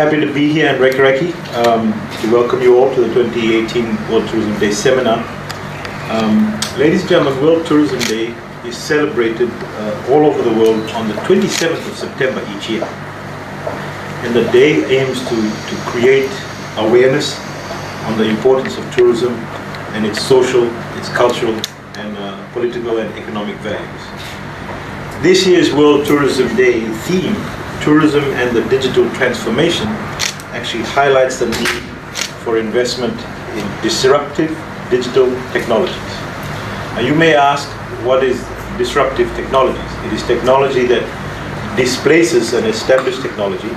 Happy to be here in Reykjavik to welcome you all to the 2018 World Tourism Day seminar. Ladies and gentlemen, World Tourism Day is celebrated all over the world on the 27th of September each year. And the day aims to create awareness on the importance of tourism and its social, its cultural, and political and economic values. This year's World Tourism Day theme, Tourism and the Digital Transformation, actually highlights the need for investment in disruptive digital technologies. Now you may ask, what is disruptive technologies? It is technology that displaces an established technology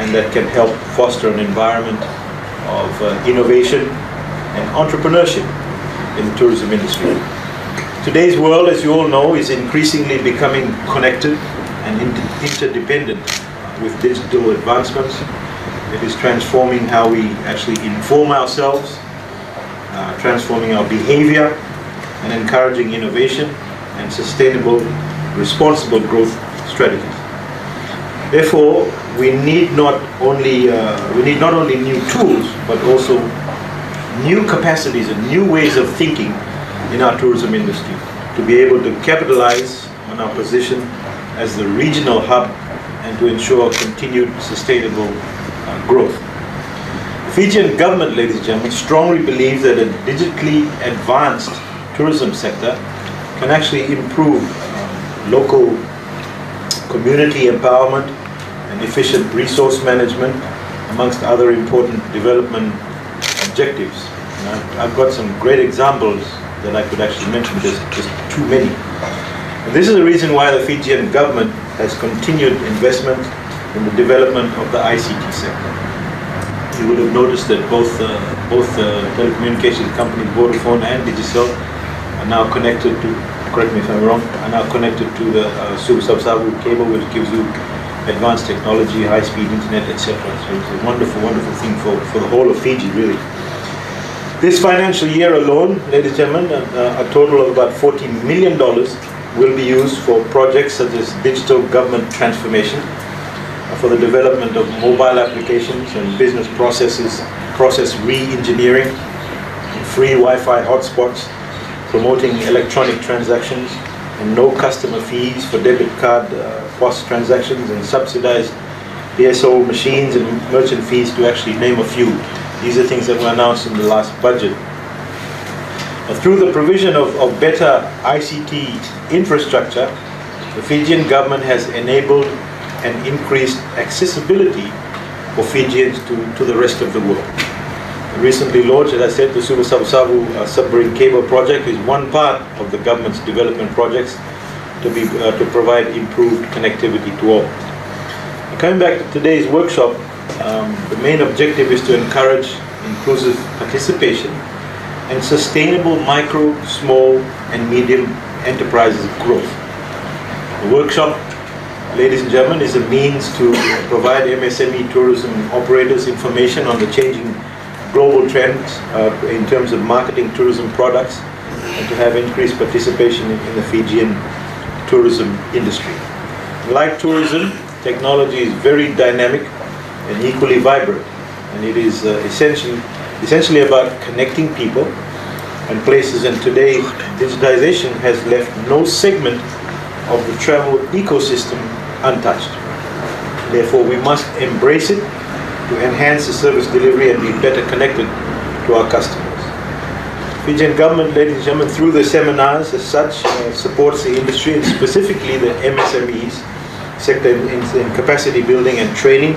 and that can help foster an environment of innovation and entrepreneurship in the tourism industry. Today's world, as you all know, is increasingly becoming connected and interdependent with digital advancements. It is transforming how we actually inform ourselves, transforming our behavior, and encouraging innovation and sustainable, responsible growth strategies. Therefore, we need not only new tools, but also new capacities and new ways of thinking in our tourism industry to be able to capitalize on our position as the regional hub and to ensure continued sustainable growth. The Fijian government, ladies and gentlemen, strongly believes that a digitally advanced tourism sector can actually improve local community empowerment and efficient resource management, amongst other important development objectives. And I've got some great examples that I could actually mention, just too many. And this is the reason why the Fijian government has continued investment in the development of the ICT sector. You will have noticed that both telecommunications companies, Vodafone and Digicel, are now connected to, correct me if I'm wrong, are now connected to the Super Sub-Sabu cable, which gives you advanced technology, high-speed internet, etc. So it's a wonderful, wonderful thing for the whole of Fiji, really. This financial year alone, ladies and gentlemen, a total of about $40 million will be used for projects such as digital government transformation, for the development of mobile applications and business processes, process re-engineering, free Wi-Fi hotspots, promoting electronic transactions, and no customer fees for debit card POS transactions, and subsidized PSO machines and merchant fees, to actually name a few. These are things that were announced in the last budget. Through the provision of better ICT infrastructure, the Fijian government has enabled and increased accessibility for Fijians to the rest of the world. Recently launched, as I said, the Super Sub-Sabu submarine cable project is one part of the government's development projects to provide improved connectivity to all. Coming back to today's workshop, the main objective is to encourage inclusive participation and sustainable micro, small, and medium enterprises growth. The workshop, ladies and gentlemen, is a means to provide MSME tourism operators information on the changing global trends in terms of marketing tourism products, and to have increased participation in the Fijian tourism industry. Like tourism, technology is very dynamic and equally vibrant, and it is essentially about connecting people and places, and today digitization has left no segment of the travel ecosystem untouched. Therefore, we must embrace it to enhance the service delivery and be better connected to our customers. Fijian government, ladies and gentlemen, through the seminars as such, supports the industry, and specifically the MSMEs sector in capacity building and training,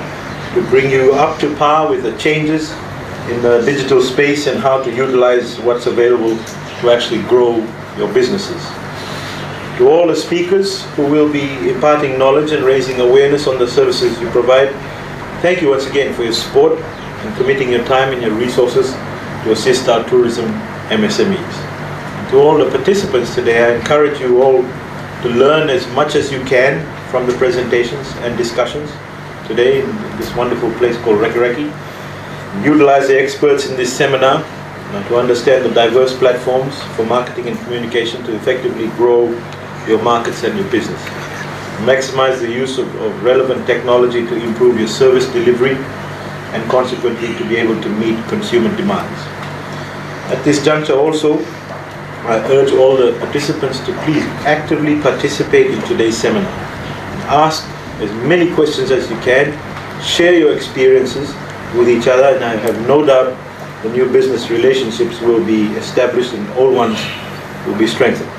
to bring you up to par with the changes in the digital space and how to utilize what's available to actually grow your businesses. To all the speakers who will be imparting knowledge and raising awareness on the services you provide, thank you once again for your support and committing your time and your resources to assist our tourism MSMEs. To all the participants today, I encourage you all to learn as much as you can from the presentations and discussions today in this wonderful place called Reykjavik. Utilize the experts in this seminar to understand the diverse platforms for marketing and communication to effectively grow your markets and your business. Maximize the use of relevant technology to improve your service delivery and consequently to be able to meet consumer demands. At this juncture also, I urge all the participants to please actively participate in today's seminar. Ask as many questions as you can, share your experiences with each other, and I have no doubt the new business relationships will be established and old ones will be strengthened.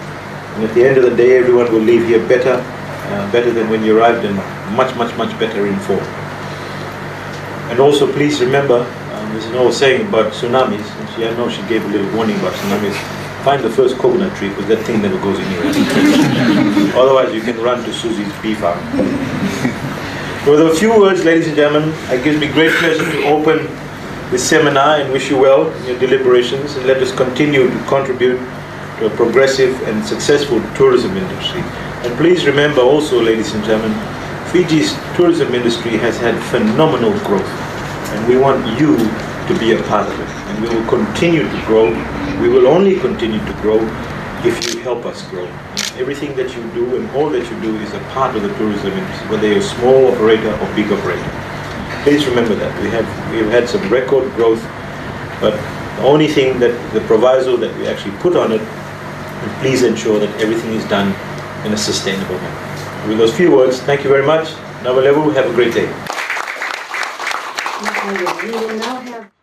And at the end of the day, everyone will leave here better than when you arrived, and much better informed. And also please remember, there's an old saying about tsunamis, and I know she gave a little warning about tsunamis. Find the first coconut tree, because that thing never goes anywhere. Otherwise you can run to Susie's bee farm. With a few words, ladies and gentlemen, it gives me great pleasure to open this seminar and wish you well in your deliberations, and let us continue to contribute to a progressive and successful tourism industry. And please remember also, ladies and gentlemen, Fiji's tourism industry has had phenomenal growth, and we want you to be a part of it. And we will continue to grow. We will only continue to grow if you help us grow. And everything that you do and all that you do is a part of the tourism industry, whether you're a small operator or big operator. Please remember that. We've had some record growth, but the only thing that the proviso that we actually put on it, and please ensure that everything is done in a sustainable manner. With those few words, thank you very much. Navalevu, have a great day. We will now have